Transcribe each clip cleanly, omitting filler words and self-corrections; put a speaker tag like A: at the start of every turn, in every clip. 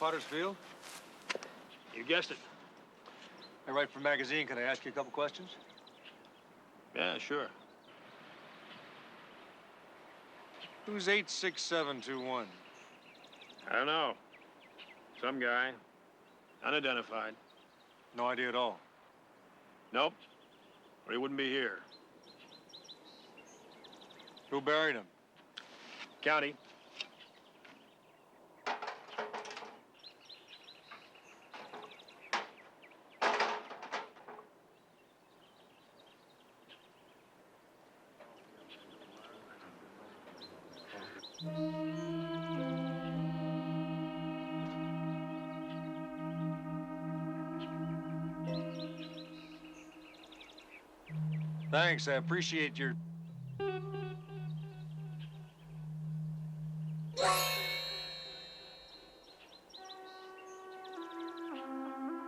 A: Potter's Field?
B: You guessed it.
A: I write for a magazine. Can I ask you a couple questions?
B: Yeah, sure.
A: Who's 86721?
B: I don't know. Some guy. Unidentified.
A: No idea at all.
B: Nope. Or he wouldn't be here.
A: Who buried him?
B: County.
A: Thanks, I appreciate your...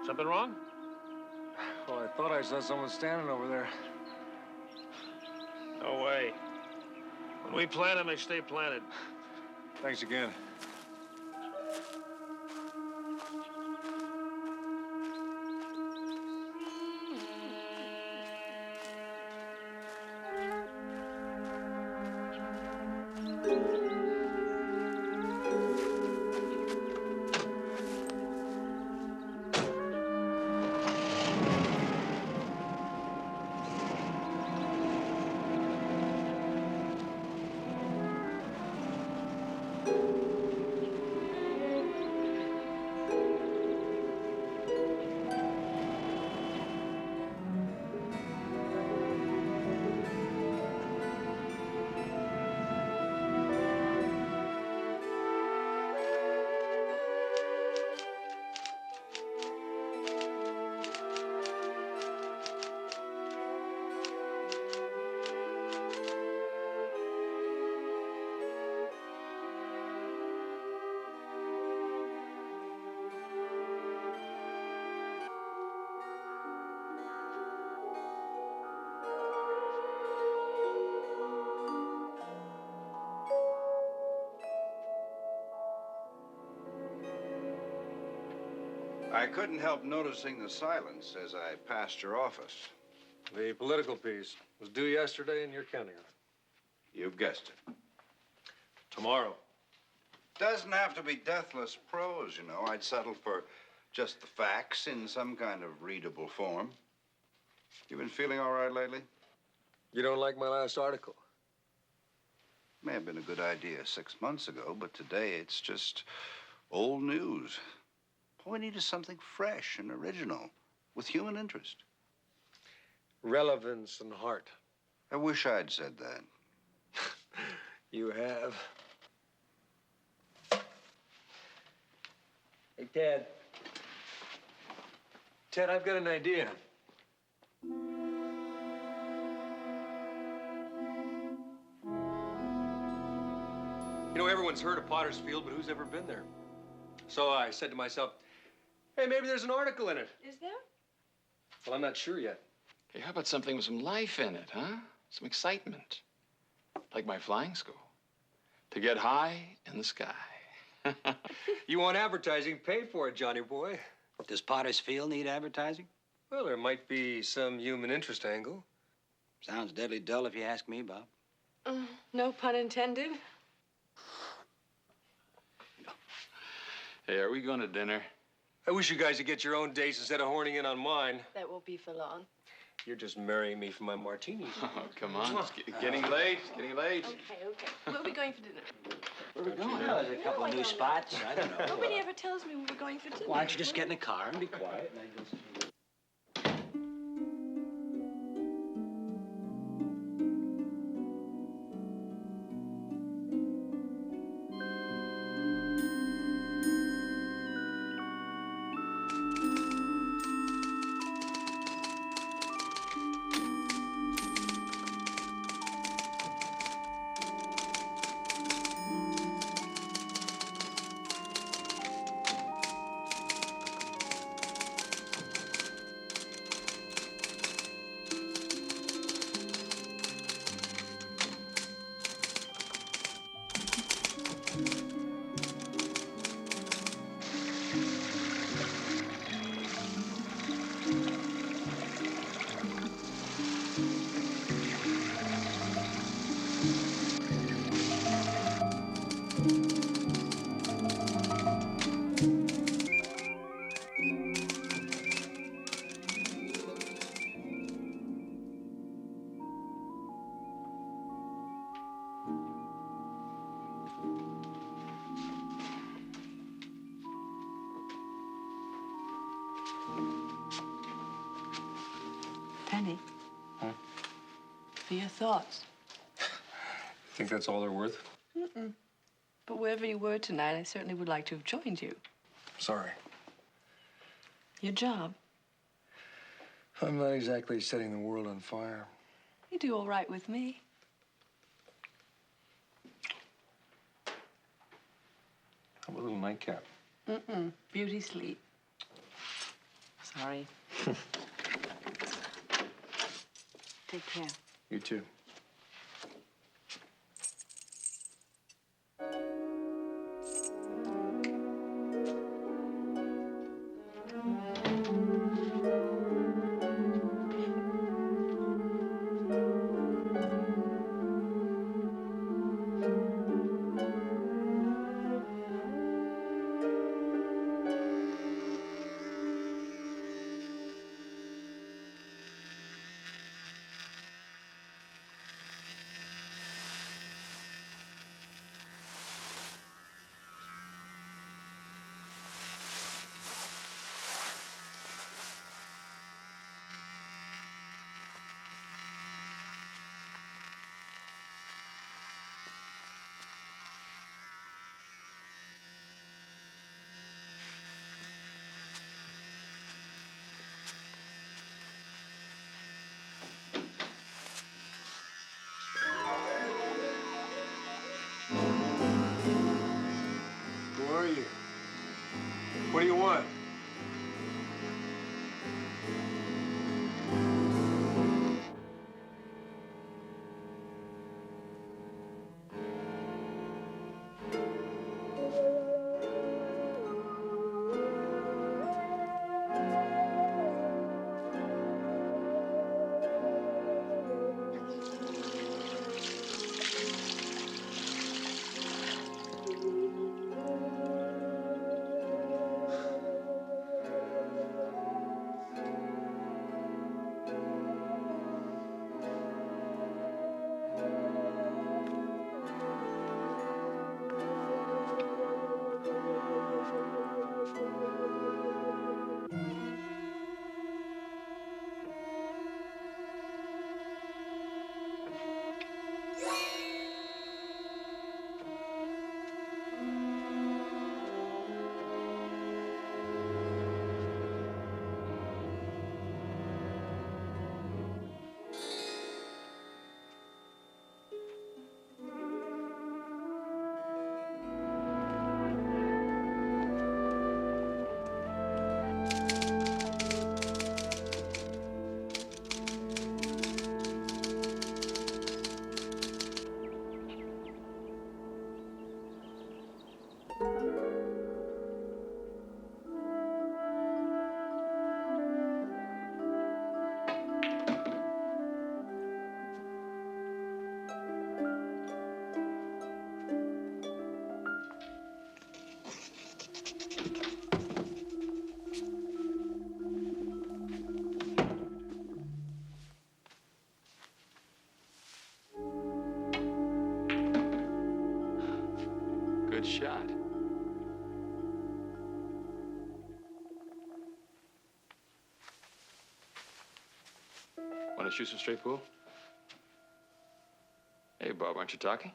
B: Something wrong?
A: Well, I thought I saw someone standing over there.
B: No way. When we plant them, they stay planted.
A: Thanks again.
C: I couldn't help noticing the silence as I passed your office.
A: The political piece was due yesterday, and you're counting on it.
C: You've guessed it.
A: Tomorrow.
C: Doesn't have to be deathless prose, you know. I'd settle for just the facts in some kind of readable form. You been feeling all right lately?
A: You don't like my last article?
C: May have been a good idea 6 months ago, but today it's just old news. All we need is something fresh and original with human interest.
A: Relevance and heart.
C: I wish I'd said that.
A: You have. Hey, Ted. Ted, I've got an idea. You know, everyone's heard of Potter's Field, but who's ever been there? So I said to myself, hey, maybe there's an article in it.
D: Is there?
A: Well, I'm not sure yet.
E: Hey, how about something with some life in it, huh? Some excitement. Like my flying school. To get high in the sky.
A: You want advertising, pay for it, Johnny boy.
F: Does Potter's Field need advertising?
A: Well, there might be some human interest angle.
F: Sounds deadly dull if you ask me, Bob.
D: No pun intended.
E: Hey, are we going to dinner?
A: I wish you guys would get your own dates instead of horning in on mine.
D: That won't be for long.
A: You're just marrying me for my martinis.
E: Oh, come on. It's getting late. It's getting late.
D: Okay. Where are we going for dinner?
E: Where are we going?
F: Well, there's a couple of new spots. I don't know.
D: Nobody ever tells me where we're going for dinner.
F: Why don't you just get in the car and be quiet? And I go see you.
D: For your thoughts.
A: Think that's all they're worth?
D: But wherever you were tonight, I certainly would like to have joined you.
A: Sorry.
D: Your job.
A: I'm not exactly setting the world on fire.
D: You do all right with me.
A: How about a little nightcap?
D: Beauty sleep. Sorry. Take care.
A: You too. Who are you? What do you want?
E: Good shot. Want to shoot some straight pool? Hey, Bob, aren't you talking?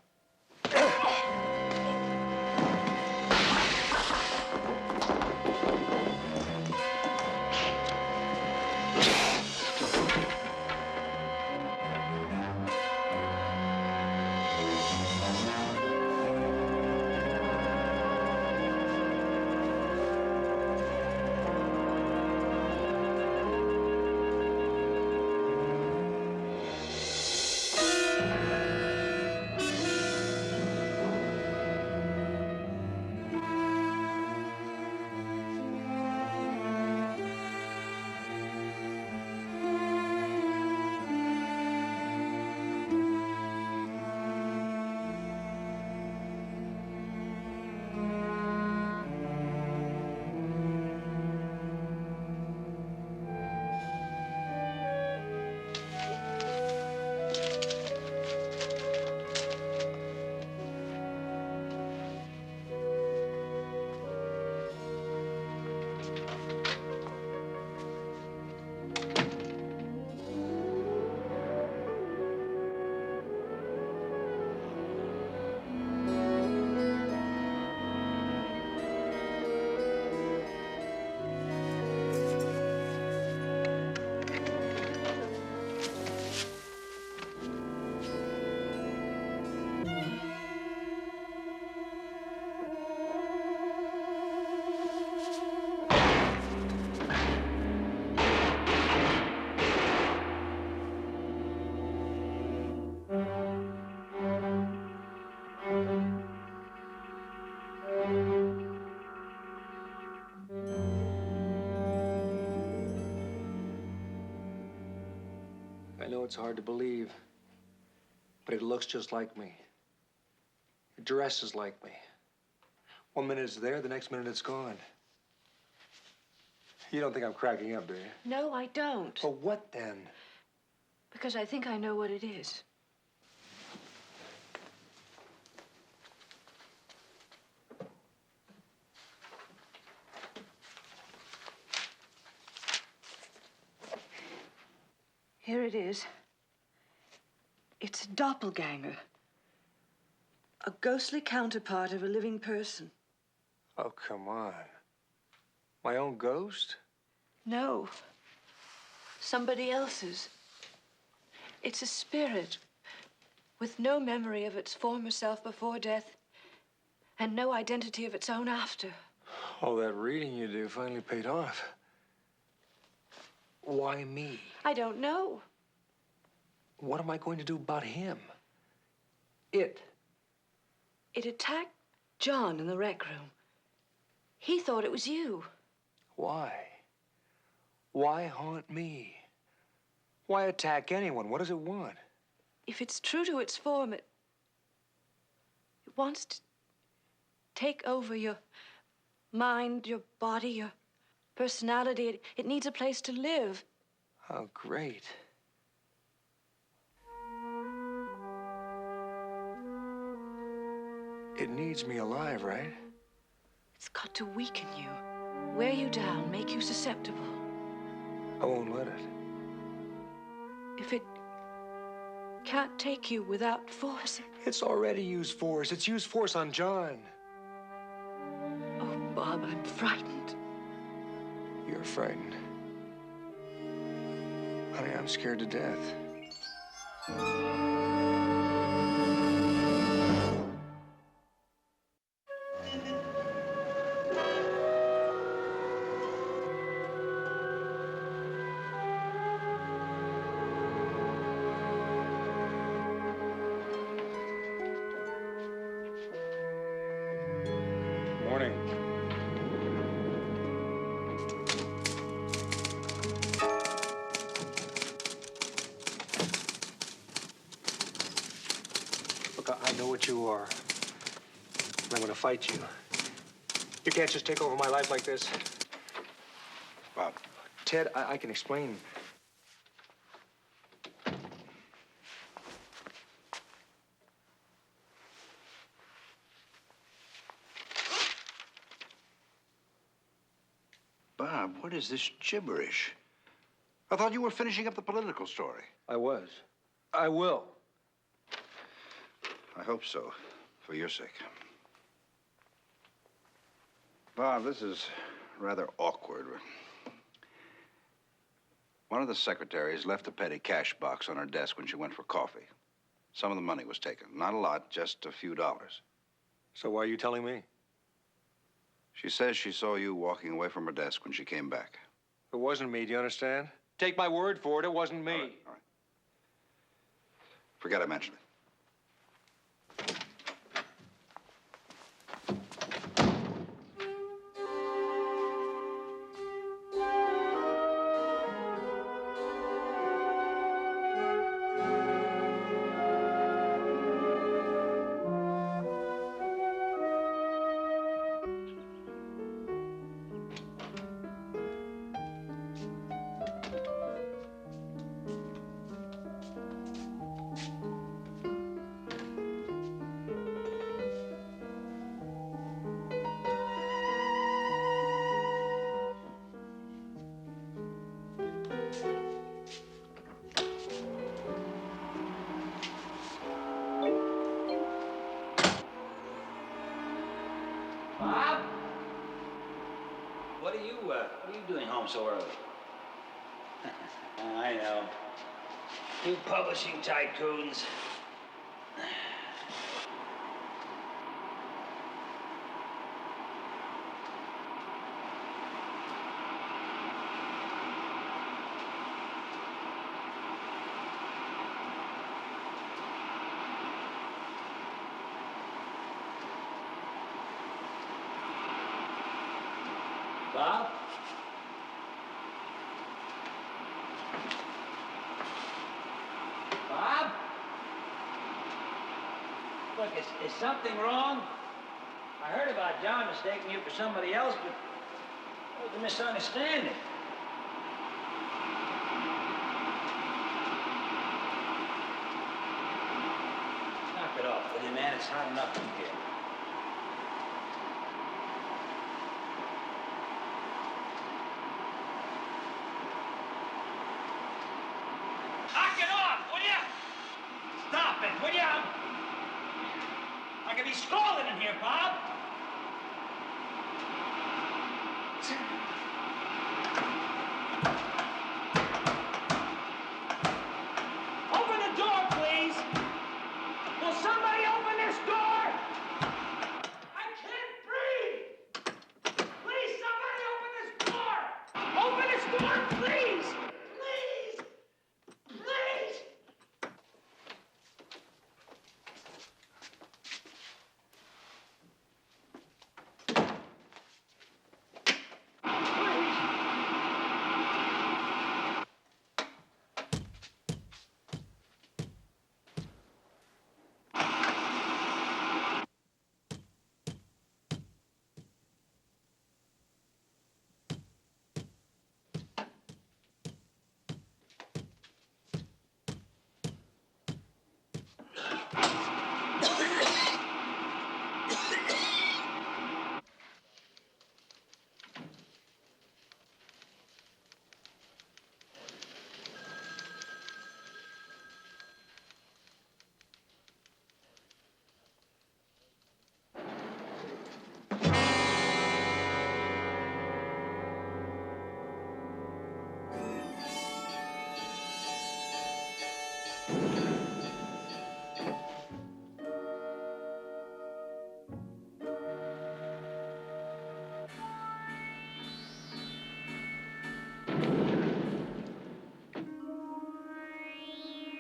A: I know it's hard to believe, but it looks just like me. It dresses like me. One minute it's there, the next minute it's gone. You don't think I'm cracking up, do you?
D: No, I don't.
A: Well, what then?
D: Because I think I know what it is. Here it is. It's a doppelganger. A ghostly counterpart of a living person.
A: Oh, come on. My own ghost?
D: No. Somebody else's. It's a spirit with no memory of its former self before death and no identity of its own after.
A: Oh, that reading you do finally paid off. Why me?
D: I don't know.
A: What am I going to do about him? It
D: attacked John in the rec room. He thought it was you.
A: Why? Why haunt me? Why attack anyone? What does it want?
D: If it's true to its form, it wants to take over your mind, your body, your personality. It needs a place to live.
A: Oh, great. It needs me alive, right?
D: It's got to weaken you, wear you down, make you susceptible.
A: I won't let it.
D: If it can't take you without force.
A: It's already used force. It's used force on John.
D: Oh, Bob, I'm frightened.
A: You're frightened. Honey, I'm scared to death. Morning. Look, I know what you are. And I'm gonna fight you. You can't just take over my life like this.
C: Bob,
A: Ted, I can explain.
C: Bob, what is this gibberish? I thought you were finishing up the political story.
A: I was. I will.
C: I hope so, for your sake. Bob, this is rather awkward. One of the secretaries left a petty cash box on her desk when she went for coffee. Some of the money was taken. Not a lot, just a few dollars.
A: So why are you telling me?
C: She says she saw you walking away from her desk when she came back.
A: It wasn't me, do you understand? Take my word for it, it wasn't me.
C: All right. Forget I mentioned it.
F: Bob? What are you doing home so early? I know. You publishing tycoons. Bob? Bob? Look, is something wrong? I heard about John mistaking you for somebody else, but it was a misunderstanding. Knock it off, will you, man? It's hot enough in here. Knock it off, will you? Stop it, will you? I could be scalding in here, Bob. Open the door, please. Will somebody open this door? I can't breathe. Please, somebody open this door. Open this door, please. Please. Please.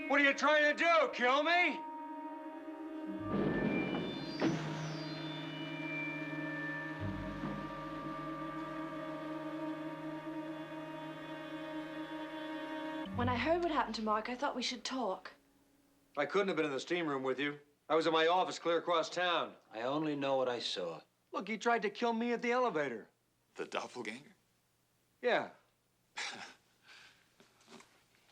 A: What are you trying to do? Kill me?
D: When I heard what happened to Mark, I thought we should talk.
A: I couldn't have been in the steam room with you. I was in my office clear across town.
F: I only know what I saw.
A: Look, he tried to kill me at the elevator.
E: The doppelganger?
A: Yeah.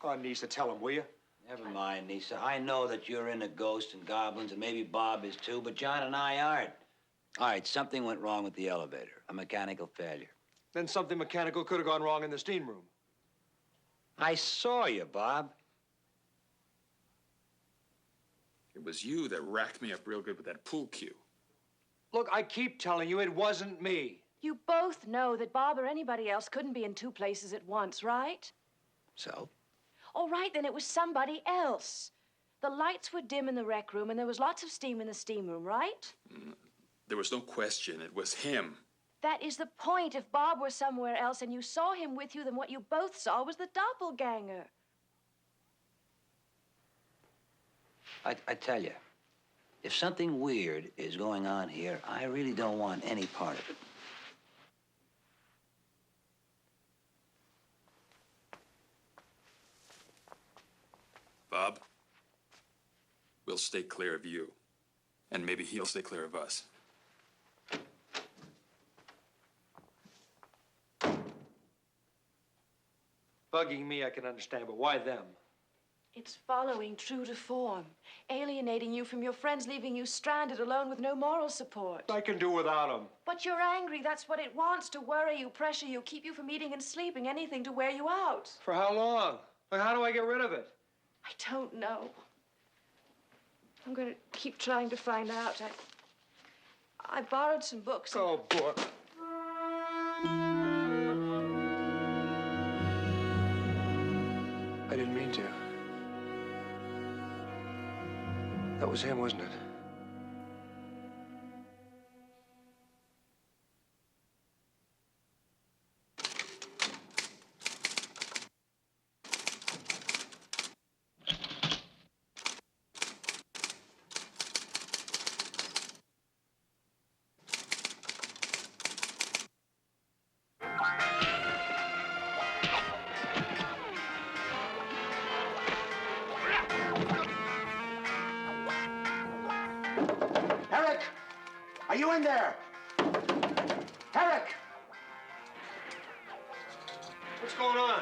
A: Oh, Nisa, tell him, will you?
F: Never mind, Nisa. I know that you're into ghosts and goblins, and maybe Bob is too, but John and I aren't. All right, something went wrong with the elevator. A mechanical failure.
A: Then something mechanical could have gone wrong in the steam room.
F: I saw you, Bob.
E: It was you that racked me up real good with that pool cue.
A: Look, I keep telling you it wasn't me.
D: You both know that Bob or anybody else couldn't be in two places at once, right?
F: So?
D: All right, then it was somebody else. The lights were dim in the rec room, and there was lots of steam in the steam room, right?
E: There was no question. It was him.
D: That is the point. If Bob were somewhere else and you saw him with you, then what you both saw was the doppelganger.
F: I tell you, if something weird is going on here, I really don't want any part of it.
E: Bob, we'll stay clear of you. And maybe he'll stay clear of us.
A: Bugging me, I can understand, but why them?
D: It's following true to form, alienating you from your friends, leaving you stranded alone with no moral support.
A: I can do without them.
D: But you're angry. That's what it wants, to worry you, pressure you, keep you from eating and sleeping, anything to wear you out.
A: For how long? Like, how do I get rid of it?
D: I don't know. I'm going to keep trying to find out. I borrowed some books.
A: Oh, book. I didn't mean to. That was him, wasn't it?
G: Are you in there? Herrick!
A: What's going on?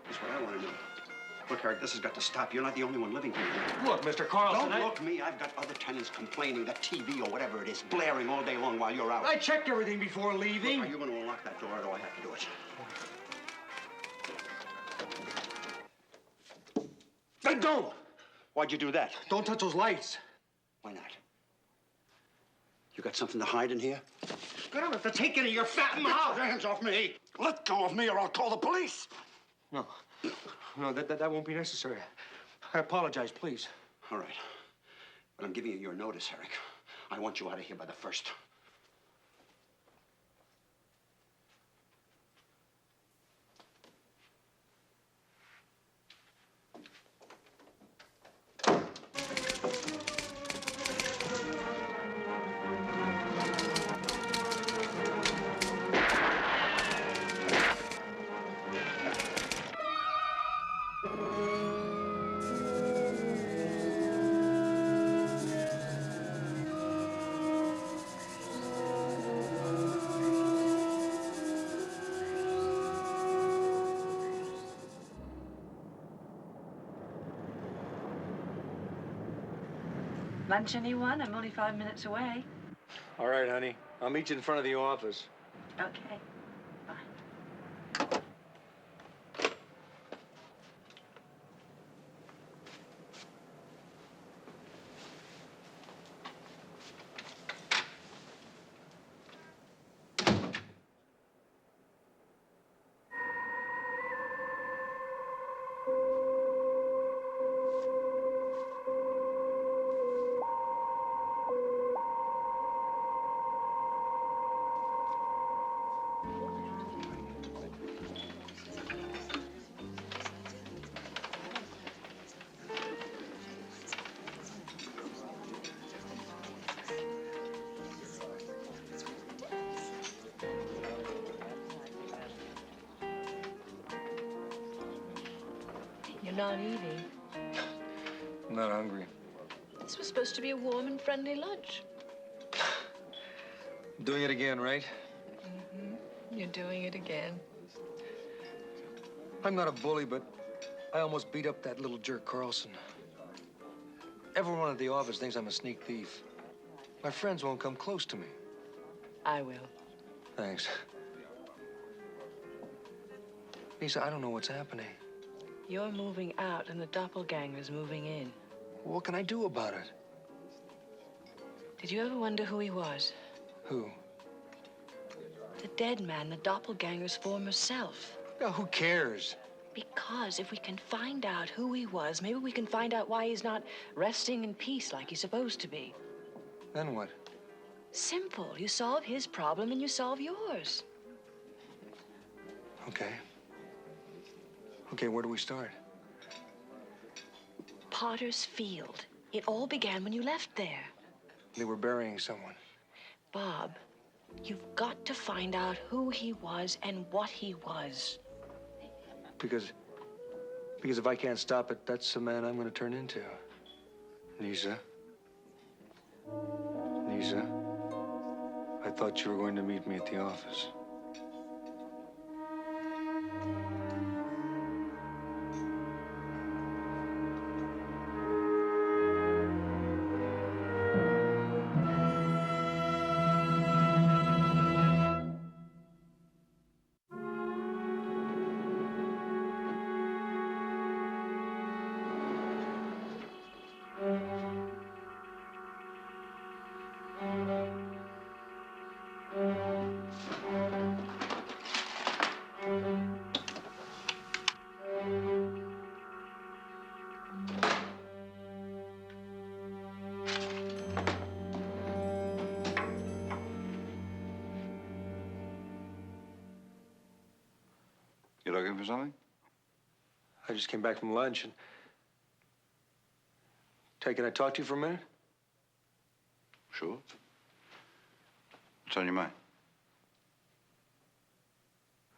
G: That's what I want to know. Look, Herrick, this has got to stop. You're not the only one living here.
A: Look, Mr. Carlson,
G: Don't look me. I've got other tenants complaining. That TV or whatever it is blaring all day long while you're out.
A: I checked everything before leaving.
G: Look, are you going to unlock that door or do I have to do it?
A: Then don't!
G: Why'd you do that?
A: Don't touch those lights.
G: Why not? You got something to hide in here?
A: I don't have to take any of your fat
G: Get
A: mouth.
G: your hands off me! Let go of me or I'll call the police!
A: No, that won't be necessary. I apologize, please.
G: All right. But I'm giving you your notice, Herrick. I want you out of here by the 1st.
D: Lunch, anyone? I'm only 5 minutes away.
A: All right, honey. I'll meet you in front of the office.
D: Okay. You're not eating.
A: I'm not hungry.
D: This was supposed to be a warm and friendly lunch.
A: Doing it again, right?
D: You're doing it again.
A: I'm not a bully, but I almost beat up that little jerk Carlson. Everyone at the office thinks I'm a sneak thief. My friends won't come close to me.
D: I will.
A: Thanks. Lisa, I don't know what's happening.
D: You're moving out and the doppelganger's moving in.
A: What can I do about it?
D: Did you ever wonder who he was?
A: Who?
D: The dead man, the doppelganger's former self.
A: Yeah, who cares?
D: Because if we can find out who he was, maybe we can find out why he's not resting in peace like he's supposed to be.
A: Then what?
D: Simple. You solve his problem and you solve yours.
A: Okay. Okay, where do we start?
D: Potter's Field. It all began when you left there.
A: They were burying someone.
D: Bob, you've got to find out who he was and what he was.
A: Because if I can't stop it, that's the man I'm going to turn into. Lisa. Lisa. I thought you were going to meet me at the office.
C: You looking for something?
A: I just came back from lunch and... Tay, can I talk to you for a minute?
C: Sure. What's on your mind?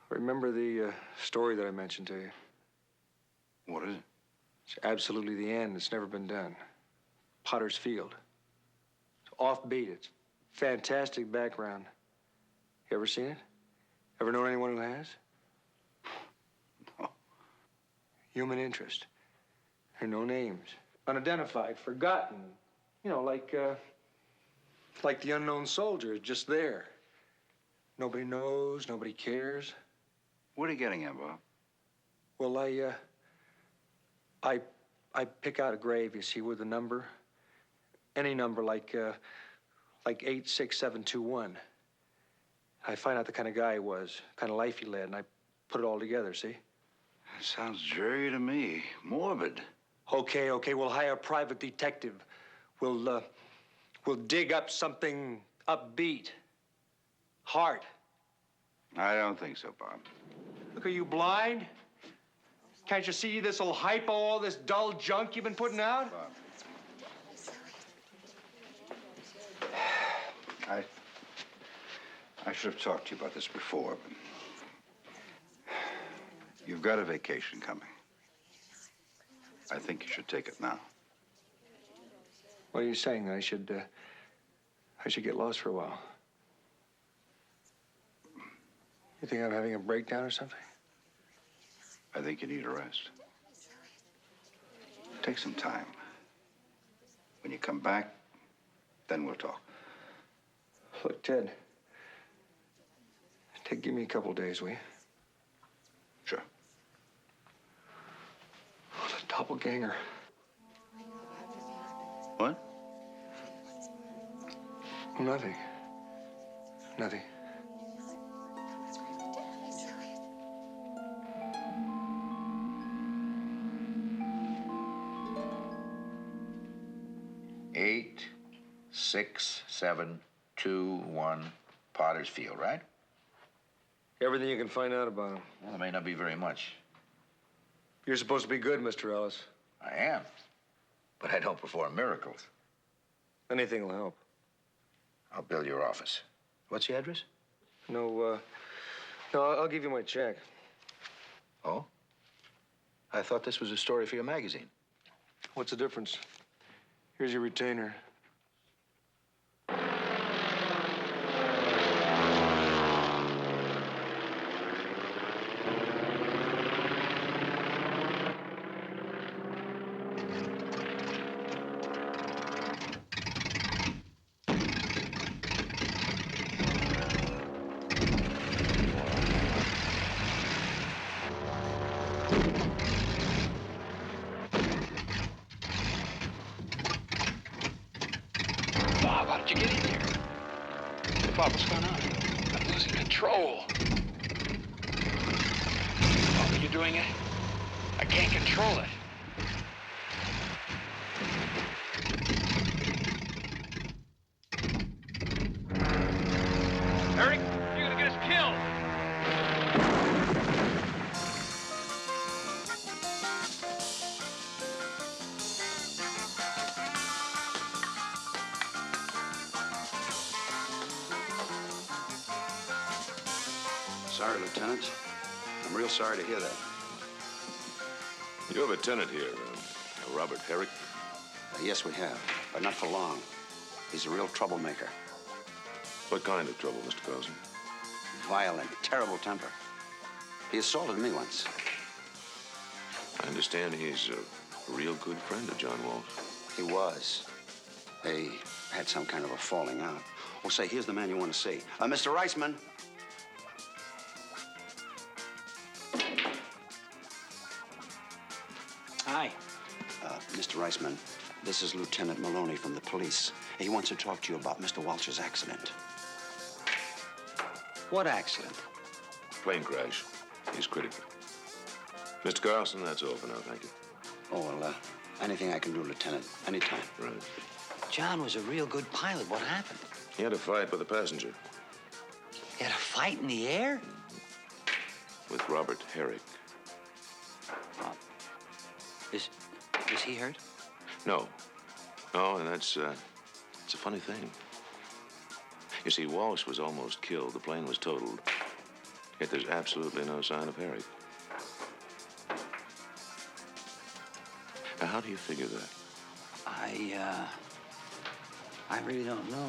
A: Remember the story that I mentioned to you?
C: What is it?
A: It's absolutely the end. It's never been done. Potter's Field. Offbeat. It's fantastic background. You ever seen it? Ever known anyone who has?
C: No.
A: Human interest. There are no names. Unidentified, forgotten. You know, like the unknown soldier, just there. Nobody knows, nobody cares.
C: What are you getting at, Bob?
A: Well, I pick out a grave, you see, with a number. Any number, like 86721. I find out the kind of guy he was, kind of life he led, and I put it all together, see?
C: That sounds dreary to me. Morbid.
A: Okay, we'll hire a private detective. We'll dig up something upbeat. Heart.
C: I don't think so, Bob.
A: Look, are you blind? Can't you see this'll hypo all this dull junk you've been putting out?
C: Bob. I should have talked to you about this before, but you've got a vacation coming. I think you should take it now.
A: What are you saying? I should get lost for a while. You think I'm having a breakdown or something?
C: I think you need a rest. Take some time. When you come back, then we'll talk.
A: Look, Ted, give me a couple days, will you?
C: Sure.
A: Oh, the doppelganger.
C: What?
A: Nothing. Nothing.
H: Eight, 6, 7, 2, 1, Potter's Field, right?
A: Everything you can find out about him.
H: Well, there may not be very much.
A: You're supposed to be good, Mr. Ellis.
H: I am, but I don't perform miracles.
A: Anything will help.
H: I'll build your office. What's the address?
A: No, I'll give you my check.
H: Oh? I thought this was a story for your magazine.
A: What's the difference? Here's your retainer.
E: Bob, how did you get in here? Bob, what's going on? I'm losing control. Bob, are you doing it? I can't control it. Herrick, you're gonna get us killed.
G: Sorry, Lieutenant. I'm real sorry to hear that.
B: You have a tenant here, Robert Herrick.
G: Yes, we have, but not for long. He's a real troublemaker.
B: What kind of trouble, Mr. Carlson?
G: Violent, terrible temper. He assaulted me once.
B: I understand he's a real good friend of John Walsh.
G: He was. They had some kind of a falling out. Oh, say, here's the man you want to see. Mr. Reisman.
F: Hi.
G: Mr. Reisman, this is Lieutenant Maloney from the police. He wants to talk to you about Mr. Walsh's accident.
F: What accident?
B: Plane crash. He's critical. Mr. Carlson, that's all for now, thank you.
G: Oh, well, anything I can do, Lieutenant. Anytime.
B: Right.
F: John was a real good pilot. What happened?
B: He had a fight with a passenger.
F: He had a fight in the air?
B: With Robert Herrick.
F: Is he hurt?
B: No, and that's it's a funny thing. You see, Walsh was almost killed. The plane was totaled. Yet there's absolutely no sign of Herrick. Now, how do you figure that?
F: I really don't know.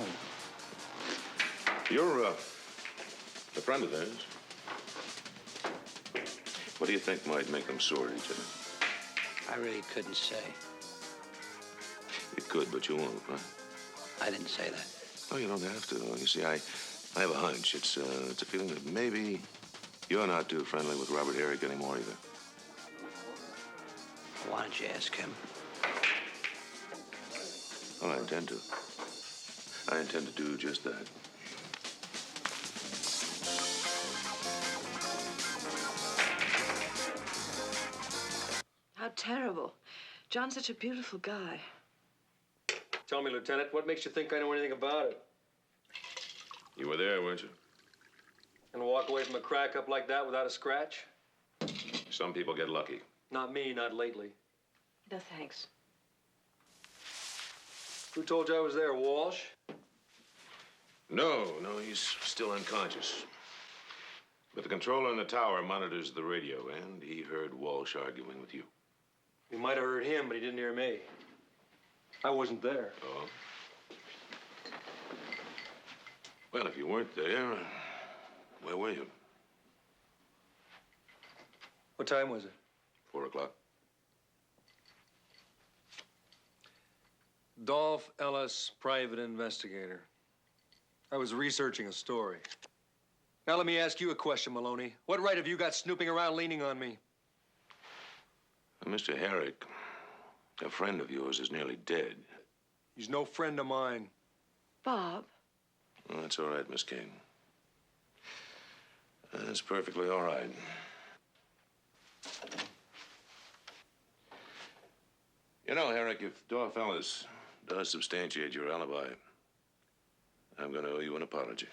B: You're a friend of theirs. What do you think might make them sore at each other?
F: I really couldn't say.
B: You could, but you won't, right?
F: I didn't say that.
B: Oh, you don't have to. You see, I have a hunch. It's a feeling that maybe you're not too friendly with Robert Herrick anymore either.
F: Why don't you ask him?
B: Oh, I intend to. I intend to do just that.
D: How terrible. John's such a beautiful guy.
A: Tell me, Lieutenant, what makes you think I know anything about it?
B: You were there, weren't you?
A: And walk away from a crack up like that without a scratch?
B: Some people get lucky.
A: Not me, not lately.
D: No, thanks.
A: Who told you I was there, Walsh?
B: No, he's still unconscious. But the controller in the tower monitors the radio, and he heard Walsh arguing with you.
A: You might have heard him, but he didn't hear me. I wasn't there.
B: Oh? Well, if you weren't there, where were you?
A: What time was it?
B: 4 o'clock.
A: Dolph Ellis, private investigator. I was researching a story. Now let me ask you a question, Maloney. What right have you got snooping around leaning on me?
B: Mr. Herrick, a friend of yours is nearly dead.
A: He's no friend of mine.
D: Bob.
B: Well, that's all right, Miss King. That's perfectly all right. You know, Herrick, if Dolph Ellis does substantiate your alibi, I'm going to owe you an apology.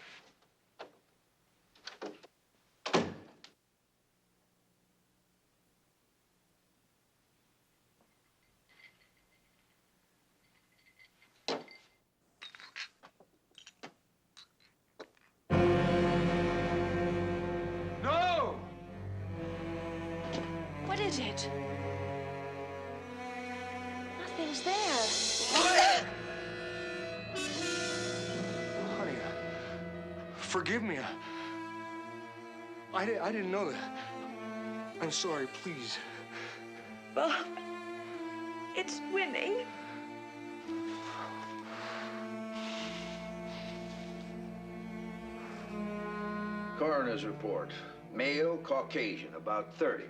A: No!
D: What is it? Nothing's there.
A: Honey, forgive me. I didn't know that. I'm sorry, please.
D: Bob, it's winning.
C: Coroner's report. Male, Caucasian, about 30.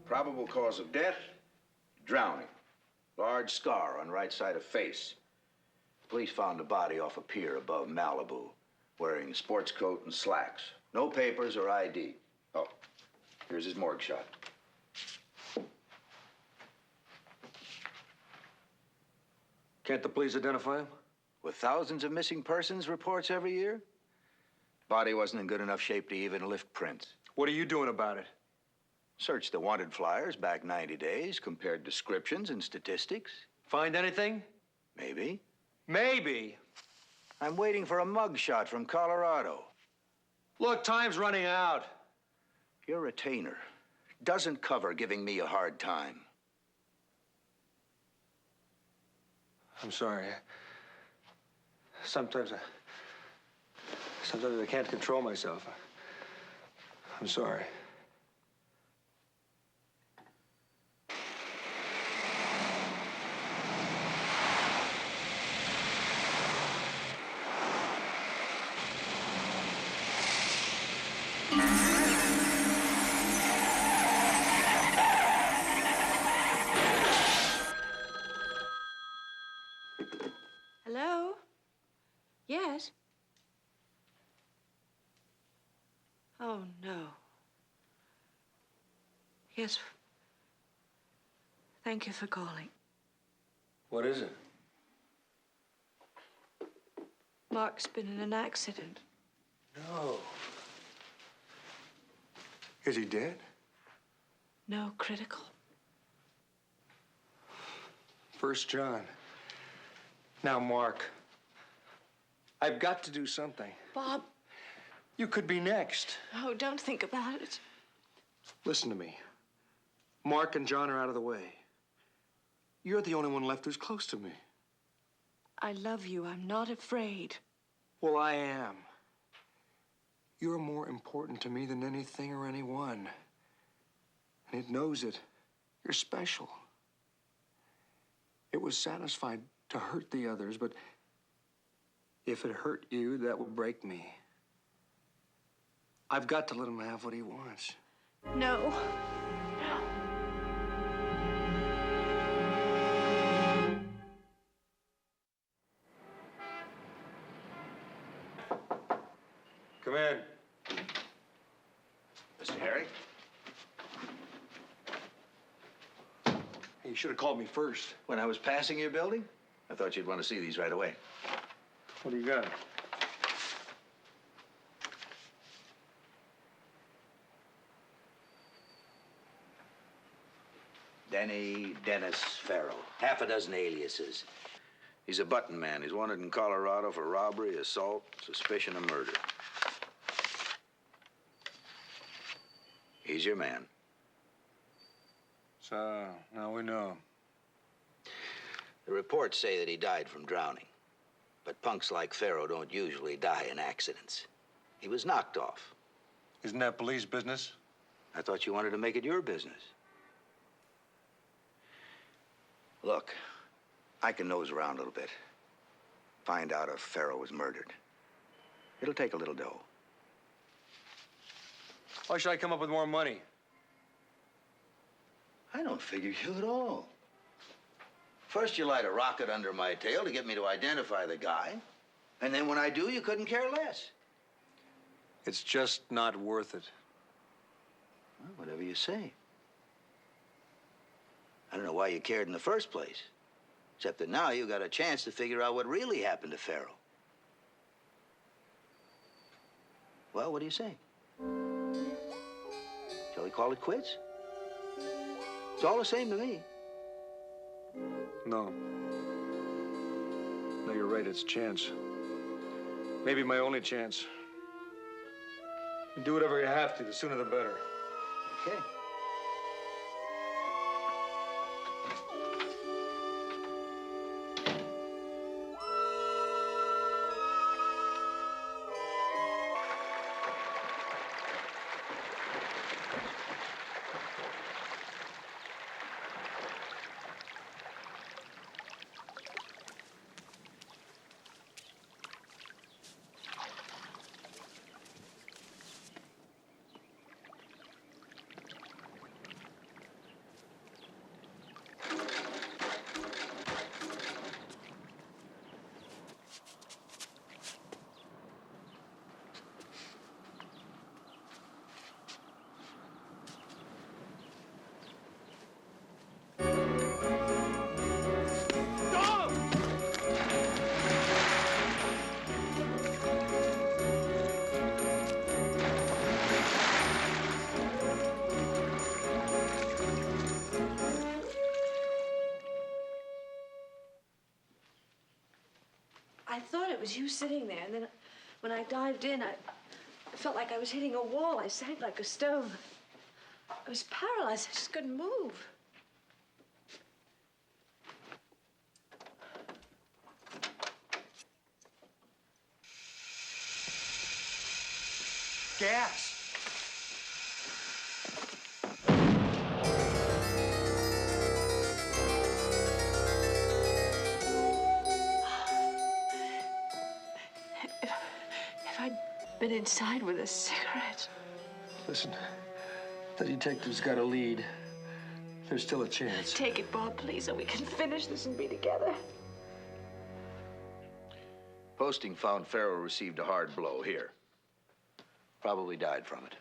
C: Probable cause of death, drowning. Large scar on right side of face. Police found the body off a pier above Malibu, wearing sports coat and slacks. No papers or ID. Oh, here's his morgue shot.
A: Can't the police identify him?
C: With thousands of missing persons reports every year, body wasn't in good enough shape to even lift prints.
A: What are you doing about it?
C: Searched the wanted flyers back 90 days, compared descriptions and statistics.
A: Find anything?
C: Maybe.
A: Maybe.
C: I'm waiting for a mugshot from Colorado.
A: Look, time's running out.
C: Your retainer doesn't cover giving me a hard time.
A: I'm sorry. Sometimes I can't control myself. I'm sorry.
D: Hello? Yes? Oh, no. Yes. Thank you for calling.
A: What is it?
D: Mark's been in an accident.
A: No. Is he dead?
D: No, critical.
A: First John. Now Mark. I've got to do something.
D: Bob.
A: You could be next.
D: Oh, don't think about it.
A: Listen to me. Mark and John are out of the way. You're the only one left who's close to me.
D: I love you. I'm not afraid.
A: Well, I am. You're more important to me than anything or anyone. And it knows it. You're special. It was satisfied to hurt the others, but if it hurt you, that would break me. I've got to let him have what he wants.
D: No. No.
A: Come in.
C: Mr. Herrick?
A: You should have called me first.
C: When I was passing your building, I thought you'd want to see these right away.
A: What do you got?
C: Denny Dennis Farrell. Half a dozen aliases. He's a button man. He's wanted in Colorado for robbery, assault, suspicion of murder. He's your man.
A: So, now we know.
C: The reports say that he died from drowning. But punks like Farrow don't usually die in accidents. He was knocked off.
A: Isn't that police business?
C: I thought you wanted to make it your business. Look, I can nose around a little bit. Find out if Farrow was murdered. It'll take a little dough.
A: Why should I come up with more money?
C: I don't figure you at all. First, you light a rocket under my tail to get me to identify the guy. And then when I do, you couldn't care less.
A: It's just not worth it.
C: Well, whatever you say. I don't know why you cared in the first place. Except that now you got a chance to figure out what really happened to Farrow. Well, what do you say? Shall we call it quits? It's all the same to me.
A: No. No, you're right, it's a chance. Maybe my only chance. Do whatever you have to, the sooner the better.
C: Okay.
D: I thought it was you sitting there, and then when I dived in, I felt like I was hitting a wall. I sank like a stone. I was paralyzed. I just couldn't move.
A: Gas!
D: If I'd been inside with a cigarette.
A: Listen, the detective's got a lead. There's still a chance.
D: Take it, Bob, please, so we can finish this and be together.
C: Posting found Farrow received a hard blow here. Probably died from it.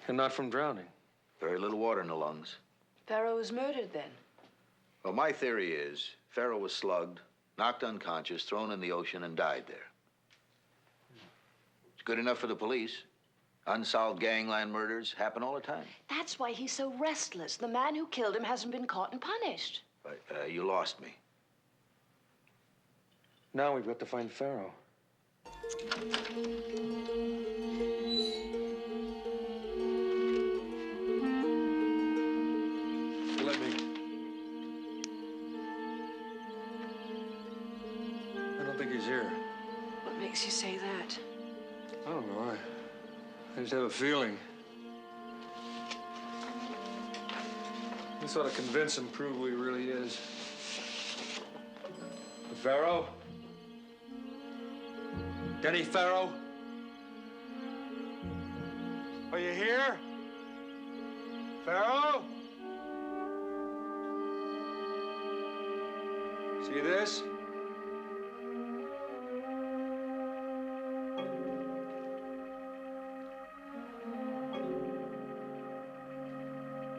A: And not from drowning.
C: Very little water in the lungs.
D: Farrow was murdered then.
C: Well, my theory is Farrow was slugged, knocked unconscious, thrown in the ocean, and died there. It's good enough for the police. Unsolved gangland murders happen all the time.
D: That's why he's so restless. The man who killed him hasn't been caught and punished.
C: But you lost me.
A: Now we've got to find Farrow. Let me. think he's here.
D: What makes you say that?
A: I don't know. I just have a feeling. This ought to convince him, prove who he really is. Farrow? Denny Farrow? Are you here? Farrow? See this?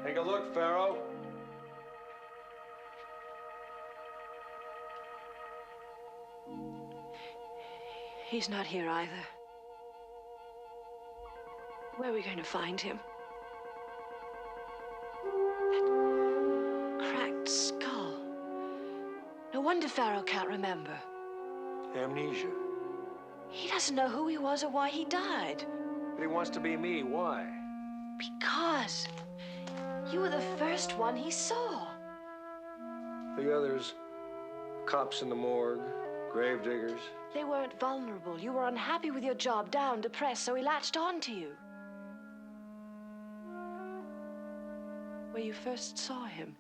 A: Take a look, Farrow.
D: He's not here either. Where are we going to find him? That cracked skull. No wonder Farrow can't remember.
A: Amnesia.
D: He doesn't know who he was or why he died.
A: But he wants to be me. Why?
D: Because you were the first one he saw.
A: The others, cops in the morgue, gravediggers.
D: They weren't vulnerable. You were unhappy with your job, down, depressed, so he latched on to you. Where you first saw him.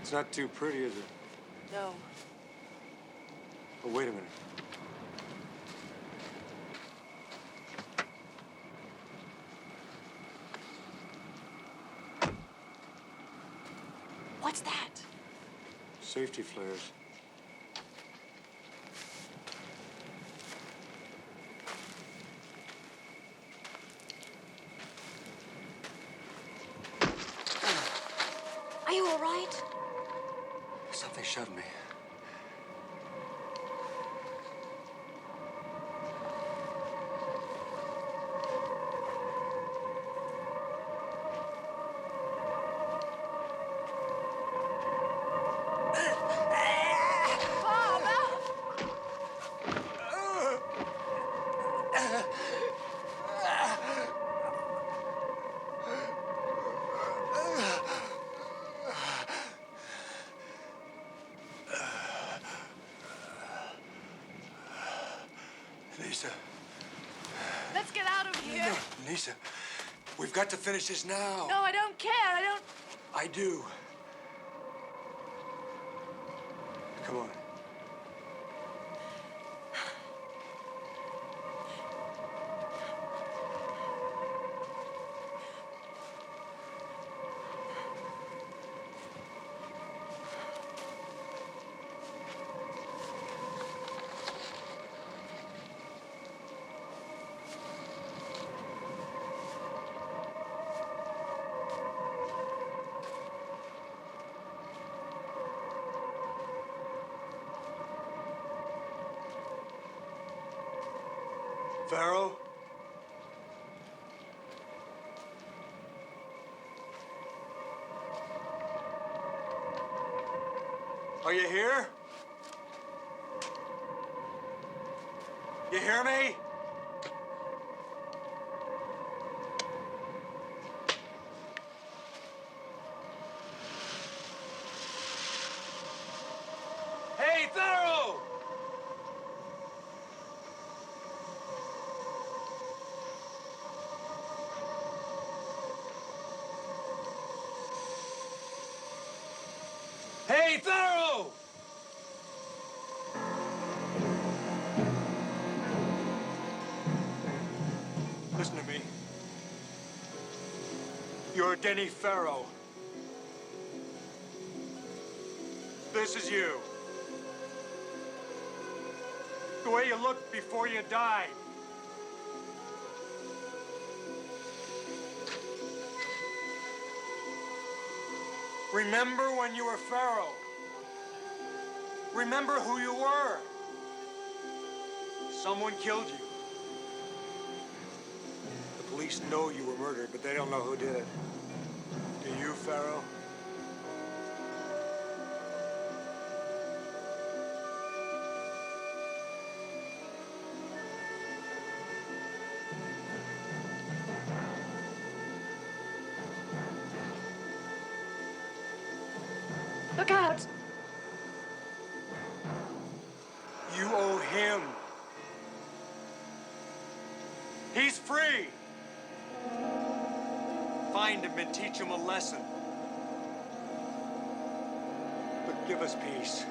A: It's not too pretty, is it?
D: No.
A: Oh, wait a minute.
D: What's that?
A: Safety flares.
D: Are you all right?
A: Something shoved me. Lisa.
D: Let's get out of here.
A: No, Lisa, we've got to finish this now.
D: No, I don't care.
A: I do. Come on. Farrow? Are you here? You hear me? Hey, Farrow! Hey, Farrow! Listen to me. You're Denny Farrow. This is you. The way you looked before you died. Remember when you were Pharaoh. Remember who you were. Someone killed you. The police know you were murdered, but they don't know who did it. Do you, Pharaoh?
D: Look out!
A: You owe him. He's free. Find him and teach him a lesson. But give us peace.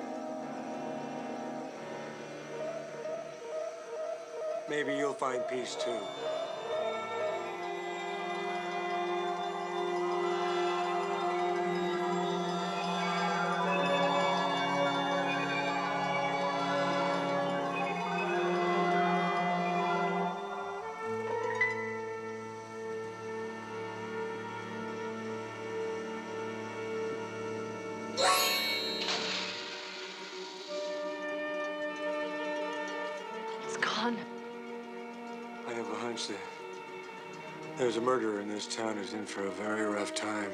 A: Maybe you'll find peace too.
D: It's gone.
A: I have a hunch that there's a murderer in this town who's in for a very rough time.